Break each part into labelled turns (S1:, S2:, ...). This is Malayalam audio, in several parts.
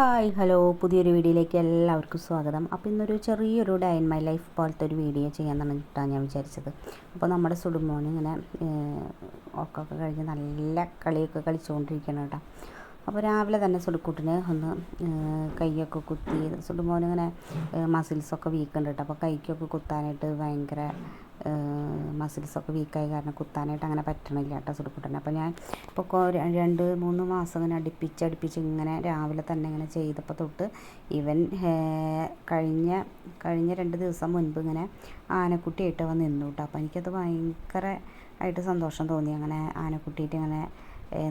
S1: ഹായ് ഹലോ പുതിയൊരു വീഡിയോയിലേക്ക് എല്ലാവർക്കും സ്വാഗതം. അപ്പോൾ ഇന്നൊരു ചെറിയൊരു ഡേ ഇൻ മൈ ലൈഫ് പോലത്തെ ഒരു വീഡിയോ ചെയ്യാമെന്നാണ് ഞാൻ വിചാരിച്ചത്. അപ്പോൾ നമ്മുടെ സുടുമോൻ ഇങ്ങനെ ഉറക്കമൊക്കെ കഴിഞ്ഞ് നല്ല കളിയൊക്കെ കളിച്ചുകൊണ്ടിരിക്കണം കേട്ടോ. അപ്പോൾ രാവിലെ തന്നെ സുടുക്കൂട്ടിന് ഒന്ന് കൈയൊക്കെ കുത്തി, സുടുമോനിങ്ങനെ മസിൽസൊക്കെ വീക്കുണ്ട് കേട്ടോ. അപ്പോൾ കൈക്കൊക്കെ കുത്താനായിട്ട് ഭയങ്കര മസിൽസൊക്കെ വീക്കായ കാരണം കുത്താനായിട്ട് അങ്ങനെ പറ്റണില്ല കേട്ടോ സുടുക്കൂട്ടന്. അപ്പോൾ ഞാൻ ഇപ്പോൾ 2-3 മാസം ഇങ്ങനെ അടുപ്പിച്ച് ഇങ്ങനെ രാവിലെ തന്നെ ഇങ്ങനെ ചെയ്തപ്പോൾ തൊട്ട് ഇവൻ കഴിഞ്ഞ 2 ദിവസം മുൻപ് ഇങ്ങനെ ആനക്കുട്ടിയായിട്ട് അവൻ നിന്നു കേട്ടോ. അപ്പോൾ എനിക്കത് ഭയങ്കര ആയിട്ട് സന്തോഷം തോന്നി. അങ്ങനെ ആനക്കുട്ടിയിട്ട് ഇങ്ങനെ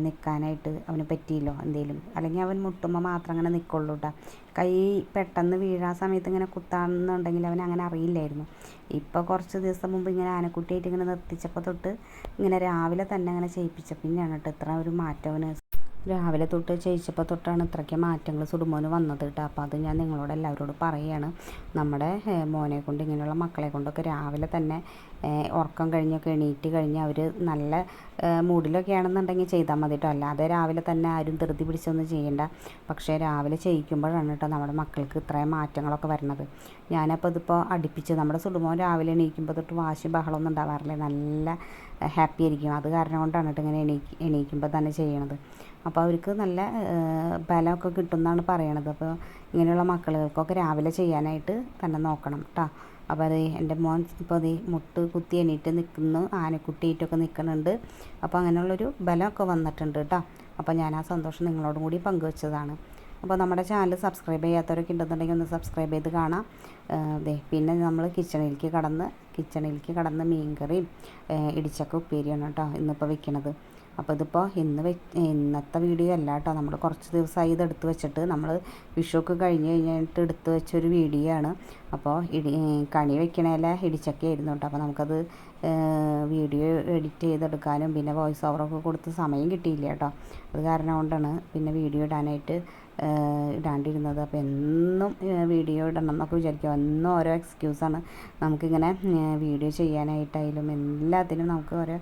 S1: നിൽക്കാനായിട്ട് അവന് പറ്റിയല്ലോ എന്തെങ്കിലും. അല്ലെങ്കിൽ അവൻ മുട്ടുമ്പോൾ മാത്രം അങ്ങനെ നിൽക്കുള്ളൂ കേട്ടോ. കൈ പെട്ടെന്ന് വീഴാൻ സമയത്ത് ഇങ്ങനെ കുത്താണെന്നുണ്ടെങ്കിൽ അവൻ അങ്ങനെ അറിയില്ലായിരുന്നു. ഇപ്പോൾ കുറച്ച് ദിവസം മുമ്പ് ഇങ്ങനെ ആനക്കുട്ടിയായിട്ട് ഇങ്ങനെ നിർത്തിച്ചപ്പോൾ തൊട്ട് ഇങ്ങനെ രാവിലെ തന്നെ അങ്ങനെ ചെയ്യിപ്പിച്ച പിന്നെയാണ് കേട്ടോ ഇത്ര ഒരു മാറ്റം അവന്. രാവിലെ തൊട്ട് ചെയ്യിച്ചപ്പോൾ തൊട്ടാണ് ഇത്രയ്ക്ക് മാറ്റങ്ങൾ സുടുമോന് വന്നത് കേട്ടോ. അപ്പോൾ അത് ഞാൻ നിങ്ങളോട് എല്ലാവരോടും പറയുകയാണ്. നമ്മുടെ മോനെ കൊണ്ട് ഇങ്ങനെയുള്ള മക്കളെ കൊണ്ടൊക്കെ രാവിലെ തന്നെ ഉറക്കം കഴിഞ്ഞൊക്കെ എണീറ്റ് കഴിഞ്ഞ് അവർ നല്ല മൂഡിലൊക്കെ ആണെന്നുണ്ടെങ്കിൽ ചെയ്താൽ മതി കേട്ടോ. അല്ലാതെ രാവിലെ തന്നെ ആരും ധൃതി പിടിച്ചൊന്നും ചെയ്യണ്ട. പക്ഷേ രാവിലെ ചെയ്യിക്കുമ്പോഴാണ് കേട്ടോ നമ്മുടെ മക്കൾക്ക് ഇത്രയും മാറ്റങ്ങളൊക്കെ വരുന്നത്. ഞാനപ്പോൾ ഇതിപ്പോൾ അടുപ്പിച്ച് നമ്മുടെ സുടുമോൻ രാവിലെ എണീക്കുമ്പോൾ തൊട്ട് വാശി ബഹളമൊന്നും ഉണ്ടാവാറില്ല, നല്ല ഹാപ്പി ആയിരിക്കും. അത് കാരണം കൊണ്ടാണ് കേട്ടോ ഇങ്ങനെ എണീക്കുമ്പോൾ തന്നെ ചെയ്യണത്. അപ്പോൾ അവർക്ക് നല്ല ബലമൊക്കെ കിട്ടുമെന്നാണ് പറയണത്. അപ്പോൾ ഇങ്ങനെയുള്ള മക്കൾക്കൊക്കെ രാവിലെ ചെയ്യാനായിട്ട് തന്നെ നോക്കണം കേട്ടോ. അപ്പോൾ അത് എൻ്റെ മോൻ ഇപ്പോൾ അത് മുട്ട് കുത്തി എണീറ്റ് നിൽക്കുന്നു, ആനക്കുട്ടിയിട്ടൊക്കെ നിൽക്കുന്നുണ്ട്. അപ്പോൾ അങ്ങനെയുള്ളൊരു ബലമൊക്കെ വന്നിട്ടുണ്ട് കേട്ടോ. അപ്പോൾ ഞാൻ ആ സന്തോഷം നിങ്ങളോടും കൂടി പങ്കുവെച്ചതാണ്. അപ്പോൾ നമ്മുടെ ചാനൽ സബ്സ്ക്രൈബ് ചെയ്യാത്തവരൊക്കെ ഉണ്ടെന്നുണ്ടെങ്കിൽ ഒന്ന് സബ്സ്ക്രൈബ് ചെയ്ത് കാണാം. പിന്നെ നമ്മൾ കിച്ചണിലേക്ക് കടന്ന് മീൻകറിയും ഇടിച്ചക്ക ഉപ്പേരിയാണ് കേട്ടോ ഇന്നിപ്പോൾ വെക്കണത്. അപ്പോൾ ഇതിപ്പോൾ ഇന്നത്തെ വീഡിയോ അല്ല കേട്ടോ. നമ്മൾ കുറച്ച് ദിവസമായി ഇത് എടുത്ത് വെച്ചിട്ട് നമ്മൾ വിഷുവൊക്കെ കഴിഞ്ഞിട്ട് എടുത്ത് വെച്ചൊരു വീഡിയോ ആണ്. അപ്പോൾ കണി വെക്കണേല ഇടിച്ചക്കയായിരുന്നു കേട്ടോ. അപ്പോൾ നമുക്കത് വീഡിയോ എഡിറ്റ് ചെയ്തെടുക്കാനും പിന്നെ വോയിസ് ഓവറൊക്കെ കൊടുത്ത് സമയം കിട്ടിയില്ല കേട്ടോ. അത് കാരണം കൊണ്ടാണ് പിന്നെ വീഡിയോ ഇടാണ്ടിരുന്നത്. അപ്പോൾ എന്നും വീഡിയോ ഇടണം എന്നൊക്കെ വിചാരിക്കും. എന്നും ഓരോ എക്സ്ക്യൂസാണ് നമുക്കിങ്ങനെ വീഡിയോ ചെയ്യാനായിട്ടായാലും എല്ലാത്തിനും നമുക്ക്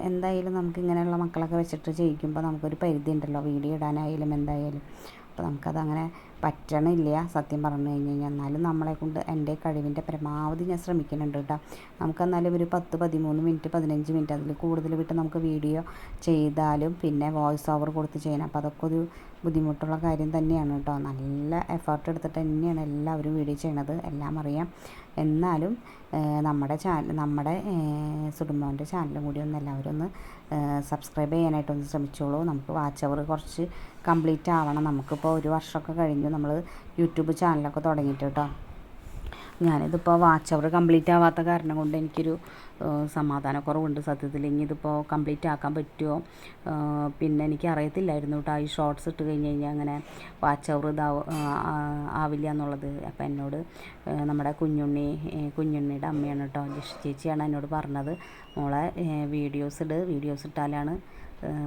S1: എന്തായാലും നമുക്ക് ഇങ്ങനെയുള്ള മക്കളൊക്കെ വെച്ചിട്ട് ചെയ്യിക്കുമ്പോൾ നമുക്കൊരു പരിധി ഉണ്ടല്ലോ വീഡിയോ ഇടാനായാലും എന്തായാലും. അപ്പോൾ നമുക്കതങ്ങനെ പറ്റണില്ല സത്യം പറഞ്ഞു കഴിഞ്ഞാൽ. എന്നാലും നമ്മളെ കൊണ്ട് എൻ്റെ കഴിവിൻ്റെ പരമാവധി ഞാൻ ശ്രമിക്കുന്നുണ്ട് കേട്ടോ. നമുക്കെന്നാലും ഒരു 10-13 മിനിറ്റ് 15 മിനിറ്റ് അതിൽ കൂടുതൽ വിട്ട് നമുക്ക് വീഡിയോ ചെയ്താലും പിന്നെ വോയിസ് ഓവർ കൊടുത്ത് ചെയ്യണം. അപ്പോൾ അതൊക്കെ ഒരു ബുദ്ധിമുട്ടുള്ള കാര്യം തന്നെയാണ് കേട്ടോ. നല്ല എഫേർട്ട് എടുത്തിട്ട് തന്നെയാണ് എല്ലാവരും വീഡിയോ ചെയ്യണത്, എല്ലാം അറിയാം. എന്നാലും നമ്മുടെ സുടുമോൻ്റെ ചാനലും കൂടി ഒന്ന് എല്ലാവരും ഒന്ന് സബ്സ്ക്രൈബ് ചെയ്യാനായിട്ടൊന്ന് ശ്രമിച്ചോളൂ. നമുക്ക് വാച്ച് അവർ കുറച്ച് കംപ്ലീറ്റ് ആവണം. നമുക്കിപ്പോൾ 1 വർഷമൊക്കെ കഴിഞ്ഞു നമ്മൾ യൂട്യൂബ് ചാനലൊക്കെ തുടങ്ങിയിട്ട് കേട്ടോ. ഞാനിതിപ്പോൾ വാച്ച് അവർ കംപ്ലീറ്റ് ആവാത്ത കാരണം കൊണ്ട് എനിക്കൊരു സമാധാനക്കുറവുണ്ട് സത്യത്തിൽ. ഇനി ഇതിപ്പോൾ കംപ്ലീറ്റ് ആക്കാൻ പറ്റുമോ പിന്നെ എനിക്ക് അറിയത്തില്ലായിരുന്നു കേട്ടോ. ഈ ഷോർട്സ് ഇട്ട് കഴിഞ്ഞ് കഴിഞ്ഞാൽ അങ്ങനെ വാച്ച് അവർ ആവില്ല എന്നുള്ളത്. അപ്പോൾ എന്നോട് നമ്മുടെ കുഞ്ഞുണ്ണിയുടെ അമ്മയാണ് കേട്ടോ, ജിഷ് ചേച്ചിയാണ് എന്നോട് പറഞ്ഞത്, മോളെ വീഡിയോസ് ഇട്ടാലാണ്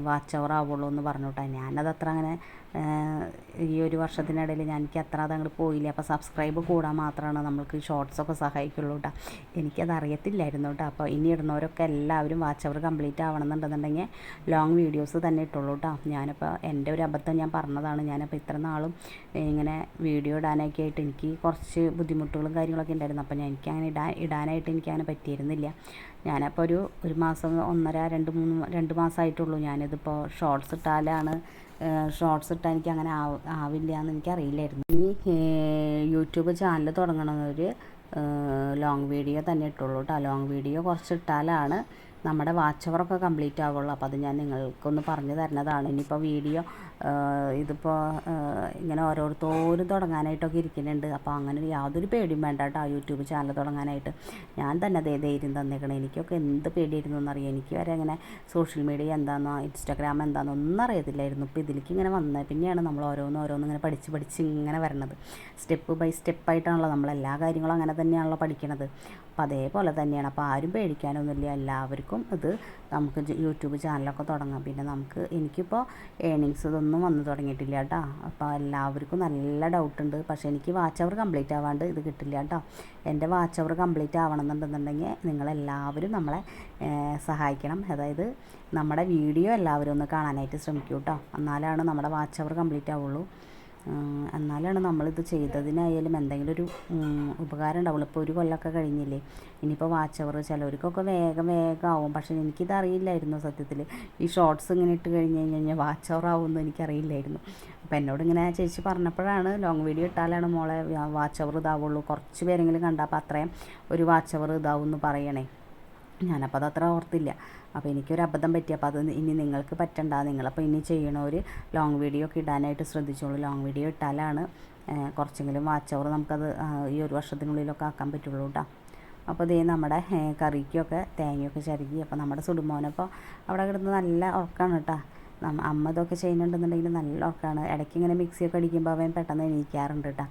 S1: വാച്ച് അവർ ആവുള്ളൂ എന്ന് പറഞ്ഞു കേട്ടോ. ഞാനതത്ര അങ്ങനെ ഈ 1 വർഷത്തിനിടയിൽ എനിക്ക് അത്ര അതങ്ങോട്ട് പോയില്ല. അപ്പോൾ സബ്സ്ക്രൈബ് കൂടാൻ മാത്രമാണ് നമ്മൾക്ക് ഷോർട്സൊക്കെ സഹായിക്കുള്ളൂ കേട്ടോ. എനിക്കത് അറിയത്തില്ലായിരുന്നു കേട്ടോ. അപ്പോൾ ഇനി ഇടുന്നവരൊക്കെ എല്ലാവരും വാച്ച് അവർ കംപ്ലീറ്റ് ആവണമെന്നുണ്ടെന്നുണ്ടെങ്കിൽ ലോങ് വീഡിയോസ് തന്നെ ഇട്ടുള്ളൂ കേട്ടോ. ഞാനിപ്പോൾ എൻ്റെ ഒരു അബദ്ധം ഞാൻ പറഞ്ഞതാണ്. ഞാനിപ്പോൾ ഇത്ര നാളും ഇങ്ങനെ വീഡിയോ ഇടാനൊക്കെ ആയിട്ട് എനിക്ക് കുറച്ച് ബുദ്ധിമുട്ടുകളും കാര്യങ്ങളൊക്കെ ഉണ്ടായിരുന്നു. അപ്പോൾ എനിക്കങ്ങനെ ഇടാനായിട്ട് എനിക്കങ്ങനെ പറ്റിയിരുന്നില്ല. ഞാനപ്പോൾ ഒരു മാസം 2 മാസമായിട്ടുള്ളൂ ഞാനിതിപ്പോൾ ഷോർട്സ് ഇട്ടാൽ എനിക്ക് അങ്ങനെ ആവില്ല എന്ന് എനിക്കറിയില്ലായിരുന്നു. ഇനി യൂട്യൂബ് ചാനൽ തുടങ്ങണമെന്നൊരു ലോങ് വീഡിയോ തന്നെ ഇട്ടുള്ളൂ കേട്ടോ. ലോങ് വീഡിയോ കുറച്ച് ഇട്ടാലാണ് നമ്മുടെ വാച്ച് അവറൊക്കെ കംപ്ലീറ്റ് ആവുള്ളൂ. അപ്പോൾ അത് ഞാൻ നിങ്ങൾക്കൊന്ന് പറഞ്ഞു തരുന്നതാണ്. ഇനിയിപ്പോൾ വീഡിയോ ഇതിപ്പോൾ ഇങ്ങനെ ഓരോരുത്തരും തുടങ്ങാനായിട്ടൊക്കെ ഇരിക്കുന്നുണ്ട്. അപ്പോൾ അങ്ങനെ യാതൊരു പേടിയും വേണ്ട കേട്ടോ യൂട്യൂബ് ചാനൽ തുടങ്ങാനായിട്ട്. ഞാൻ തന്നെ ധൈര്യം തന്നേക്കണം. എനിക്കൊക്കെ എന്ത് പേടിയായിരുന്നു എന്നറിയാം. എനിക്ക് വരെ ഇങ്ങനെ സോഷ്യൽ മീഡിയ എന്താണെന്നോ ഇൻസ്റ്റാഗ്രാം എന്താണെന്നോ ഒന്നും അറിയത്തില്ലായിരുന്നു. ഇപ്പോൾ ഇതിലേക്ക് ഇങ്ങനെ വന്നത് പിന്നെയാണ് നമ്മൾ ഓരോന്ന് ഇങ്ങനെ പഠിച്ച് ഇങ്ങനെ വരണത്. സ്റ്റെപ്പ് ബൈ സ്റ്റെപ്പായിട്ടാണല്ലോ നമ്മളെല്ലാ കാര്യങ്ങളും അങ്ങനെ തന്നെയാണല്ലോ പഠിക്കണത്. അപ്പോൾ അതേപോലെ തന്നെയാണ്. അപ്പോൾ ആരും പേടിക്കാനൊന്നുമില്ല. എല്ലാവർക്കും ഇത് നമുക്ക് യൂട്യൂബ് ചാനലൊക്കെ തുടങ്ങാം. പിന്നെ എനിക്കിപ്പോൾ ഏണിങ്സ് ഇതൊന്നും വന്നു തുടങ്ങിയിട്ടില്ല കേട്ടോ. അപ്പോൾ എല്ലാവർക്കും നല്ല ഡൗട്ടുണ്ട്. പക്ഷേ എനിക്ക് വാച്ച് അവർ കംപ്ലീറ്റ് ആവാണ്ട് ഇത് കിട്ടില്ല കേട്ടോ. എൻ്റെ വാച്ച് അവർ കംപ്ലീറ്റ് ആവണമെന്നുണ്ടെന്നുണ്ടെങ്കിൽ നിങ്ങളെല്ലാവരും നമ്മളെ സഹായിക്കണം. അതായത് നമ്മുടെ വീഡിയോ എല്ലാവരും ഒന്ന് കാണാനായിട്ട് ശ്രമിക്കൂ കേട്ടോ. എന്നാലാണ് നമ്മുടെ വാച്ച് അവർ കംപ്ലീറ്റ് ആവുള്ളൂ. എന്നാലാണ് നമ്മളിത് ചെയ്തതിനായാലും എന്തെങ്കിലും ഒരു ഉപകാരം ഉണ്ടാവുള്ളൂ. ഇപ്പോൾ ഒരു കൊല്ലമൊക്കെ കഴിഞ്ഞില്ലേ, ഇനിയിപ്പോൾ വാച്ച് അവർ ചിലവർക്കൊക്കെ വേഗം ആവും. പക്ഷേ എനിക്കിതറിയില്ലായിരുന്നു സത്യത്തിൽ. ഈ ഷോർട്സ് ഇങ്ങനെ ഇട്ട് കഴിഞ്ഞ് കഴിഞ്ഞാൽ വാച്ച് അവർ ആവുമെന്ന് എനിക്കറിയില്ലായിരുന്നു. അപ്പോൾ എന്നോട് ഇങ്ങനെ ചേച്ചി പറഞ്ഞപ്പോഴാണ് ലോങ് വീഡിയോ ഇട്ടാലാണ് മോളെ വാച്ച് അവർ ഇതാവുള്ളൂ, കുറച്ച് പേരെങ്കിലും കണ്ടാൽ അപ്പോൾ അത്രയും ഒരു വാച്ച് അവർ ഇതാവും എന്ന് പറയണേ. ഞാനപ്പോൾ അതത്ര ഓർത്തില്ല. അപ്പോൾ എനിക്കൊരു അബദ്ധം പറ്റി. അപ്പോൾ അത് ഇനി നിങ്ങൾക്ക് പറ്റണ്ട, നിങ്ങളപ്പോൾ ഇനി ചെയ്യണവർ ലോങ് വീഡിയോ ഒക്കെ ഇടാനായിട്ട് ശ്രദ്ധിച്ചോളൂ. ലോങ് വീഡിയോ ഇട്ടാലാണ് കുറച്ചെങ്കിലും വാച്ച് അവർ നമുക്കത് ഈ ഒരു വർഷത്തിനുള്ളിലൊക്കെ ആക്കാൻ പറ്റുള്ളൂ കേട്ടോ. അപ്പോൾ ഇതേ നമ്മുടെ കറിക്കൊക്കെ തേങ്ങയൊക്കെ ചിരകി. അപ്പോൾ നമ്മുടെ സുടുമോനപ്പോൾ അവിടെ കിടന്ന് നല്ല ഉറക്കമാണ് കേട്ടോ. അമ്മ ഇതൊക്കെ ചെയ്യുന്നുണ്ടെന്നുണ്ടെങ്കിൽ നല്ല ഉറക്കമാണ്. ഇടയ്ക്ക് ഇങ്ങനെ മിക്സിയൊക്കെ അടിക്കുമ്പോൾ അവൻ പെട്ടെന്ന് എണീക്കാറുണ്ട് കേട്ടോ.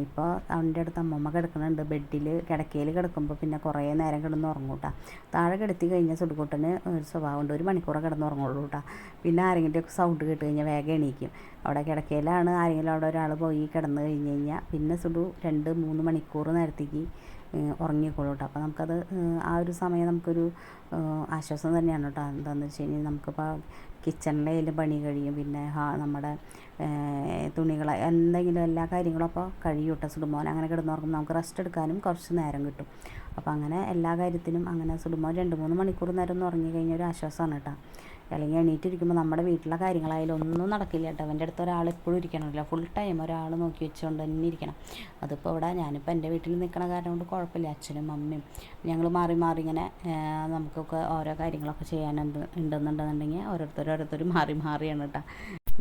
S1: ഇപ്പോൾ അവൻ്റെ അടുത്ത് അമ്മമ്മ കിടക്കുന്നുണ്ട് ബെഡിൽ. കിടക്കയിൽ കിടക്കുമ്പോൾ പിന്നെ കുറേ നേരം കിടന്ന് ഉറങ്ങും കേട്ടോ. താഴെ കിടത്തി കഴിഞ്ഞാൽ സുടുകൂട്ടന് ഒരു സ്വഭാവമുണ്ട്, 1 മണിക്കൂറേ കിടന്ന് ഉറങ്ങുള്ളൂ കേട്ടോ. പിന്നെ ആരെങ്കിലുമൊക്കെ സൗണ്ട് കേട്ട് കഴിഞ്ഞാൽ വേഗം എണീക്കും. അവിടെ കിടക്കയിലാണ് ആരെങ്കിലും അവിടെ ഒരാൾ പോയി കിടന്ന് കഴിഞ്ഞ് കഴിഞ്ഞാൽ പിന്നെ സുഡു 2-3 മണിക്കൂർ നേരത്തേക്ക് ഉറങ്ങിക്കോളൂ കേട്ടോ. അപ്പോൾ നമുക്കത് ആ ഒരു സമയം നമുക്കൊരു ആശ്വാസം തന്നെയാണ് കേട്ടോ. എന്താണെന്ന് വെച്ച് കഴിഞ്ഞാൽ നമുക്കിപ്പോൾ കിച്ചണിലെ പണി കഴിയും, പിന്നെ നമ്മുടെ തുണികൾ എന്തെങ്കിലും എല്ലാ കാര്യങ്ങളും അപ്പോൾ കഴിയും കേട്ടോ. സുടുമോൻ അങ്ങനെ കിടന്നുറങ്ങുമ്പോൾ നമുക്ക് റെസ്റ്റ് എടുക്കാനും കുറച്ച് നേരം കിട്ടും. അപ്പോൾ അങ്ങനെ എല്ലാ കാര്യത്തിനും അങ്ങനെ സുടുമോൻ 2-3 മണിക്കൂർ നേരം ഒന്ന് ഉറങ്ങി കഴിഞ്ഞാൽ ഒരു ആശ്വാസമാണ് കേട്ടോ. അല്ലെങ്കിൽ എണീറ്റിരിക്കുമ്പോൾ നമ്മുടെ വീട്ടിലെ കാര്യങ്ങളായാലും ഒന്നും നടക്കില്ല കേട്ടോ. അവൻ്റെ അടുത്ത് ഒരാൾ എപ്പോഴും ഇരിക്കണമല്ലോ, ഫുൾ ടൈം ഒരാൾ നോക്കി വെച്ചുകൊണ്ട് തന്നെ ഇരിക്കണം. അതിപ്പോൾ ഇവിടെ ഞാനിപ്പോൾ എൻ്റെ വീട്ടിൽ നിൽക്കണ കാരണം കൊണ്ട് കുഴപ്പമില്ല. അച്ഛനും അമ്മയും ഞങ്ങൾ മാറി ഇങ്ങനെ നമുക്കൊക്കെ ഓരോ കാര്യങ്ങളൊക്കെ ഉണ്ടെന്നുണ്ടെന്നുണ്ടെങ്കിൽ ഓരോരുത്തർ മാറിയാണ് കേട്ടോ.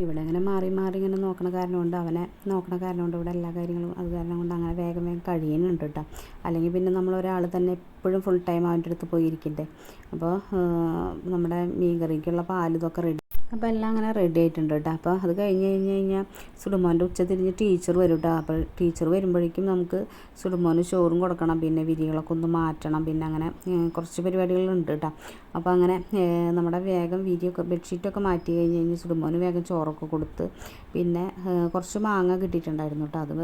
S1: ഇവിടെ ഇങ്ങനെ മാറി ഇങ്ങനെ നോക്കണ കാരണം കൊണ്ട് ഇവിടെ എല്ലാ കാര്യങ്ങളും അത് കാരണം കൊണ്ട് അങ്ങനെ വേഗം കഴിയുന്നുണ്ട് കേട്ടോ. അല്ലെങ്കിൽ പിന്നെ നമ്മളൊരാൾ തന്നെ എപ്പോഴും ഫുൾ ടൈം അവൻ്റെ അടുത്ത് പോയിരിക്കണ്ടേ. അപ്പോൾ നമ്മുടെ മീൻ കറിക്കുള്ള പാൽ ഇതൊക്കെ റെഡി. അപ്പോൾ എല്ലാം അങ്ങനെ റെഡി ആയിട്ടുണ്ട് കേട്ടോ. അപ്പോൾ അത് കഴിഞ്ഞ് കഴിഞ്ഞാൽ സുടുമോൻ്റെ ഉച്ച തിരിഞ്ഞ് ടീച്ചർ വരും കേട്ടോ. അപ്പോൾ ടീച്ചർ വരുമ്പോഴേക്കും നമുക്ക് സുടുമോന് ചോറും കൊടുക്കണം, പിന്നെ വിരികളൊക്കെ ഒന്ന് മാറ്റണം, പിന്നെ അങ്ങനെ കുറച്ച് പരിപാടികളുണ്ട് കേട്ടോ. അപ്പോൾ അങ്ങനെ നമ്മുടെ വേഗം വിരിയൊക്കെ ബെഡ്ഷീറ്റൊക്കെ മാറ്റി കഴിഞ്ഞ് സുടുമോന് വേഗം ചോറൊക്കെ കൊടുത്ത്, പിന്നെ കുറച്ച് മാങ്ങ കിട്ടിയിട്ടുണ്ടായിരുന്നു കേട്ടോ. അത്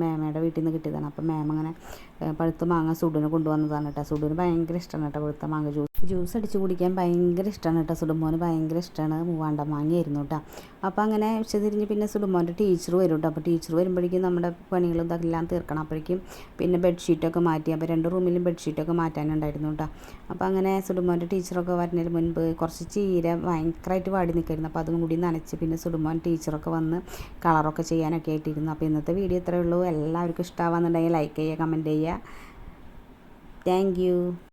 S1: മേമയുടെ വീട്ടിൽ നിന്ന് കിട്ടിയതാണ്. അപ്പോൾ മേമ അങ്ങനെ പഴുത്ത മാങ്ങ സുഡിന് കൊണ്ടുവന്നതാണ് കേട്ടോ. സുഡിന് ഭയങ്കര ഇഷ്ടമാണ് കേട്ടോ പഴുത്ത മാങ്ങ ജ്യൂസ് അടിച്ച് കുടിക്കാൻ ഭയങ്കര ഇഷ്ടമാണ് കേട്ടോ. സുടുമോന് ഭയങ്കര ഇഷ്ടമാണ്. മൂവാണ്ട മാങ്ങയായിരുന്നു കേട്ടോ. അപ്പോൾ അങ്ങനെ ഉച്ചതിരിഞ്ഞ് പിന്നെ സുടുമോൻ്റെ ടീച്ചർ വരും കേട്ടോ. അപ്പോൾ ടീച്ചർ വരുമ്പോഴേക്കും നമ്മുടെ പണികളും ഇതെല്ലാം തീർക്കണം. അപ്പോഴേക്കും പിന്നെ ബെഡ്ഷീറ്റൊക്കെ മാറ്റി. അപ്പോൾ 2 റൂമിലും ബെഡ്ഷീറ്റൊക്കെ മാറ്റാനുണ്ടായിരുന്നു കേട്ടോ. അപ്പോൾ അങ്ങനെ സുടുമോൻ്റെ ടീച്ചറൊക്കെ വരുന്നതിന് മുൻപ് കുറച്ച് ചീര ഭയങ്കരമായിട്ട് വാടി നിൽക്കായിരുന്നു. അപ്പോൾ അതും കൂടി നനച്ച് പിന്നെ സുടുമോൻ ടീച്ചറൊക്കെ വന്ന് കളറൊക്കെ ചെയ്യാനൊക്കെ ആയിട്ടിരുന്നു. അപ്പോൾ ഇന്നത്തെ വീഡിയോ ഇത്രയേ ഉള്ളൂ. എല്ലാവർക്കും ഇഷ്ടമാകുന്നുണ്ടെങ്കിൽ ലൈക്ക് ചെയ്യുക, കമൻറ്റ് ചെയ്യുക. Thank you.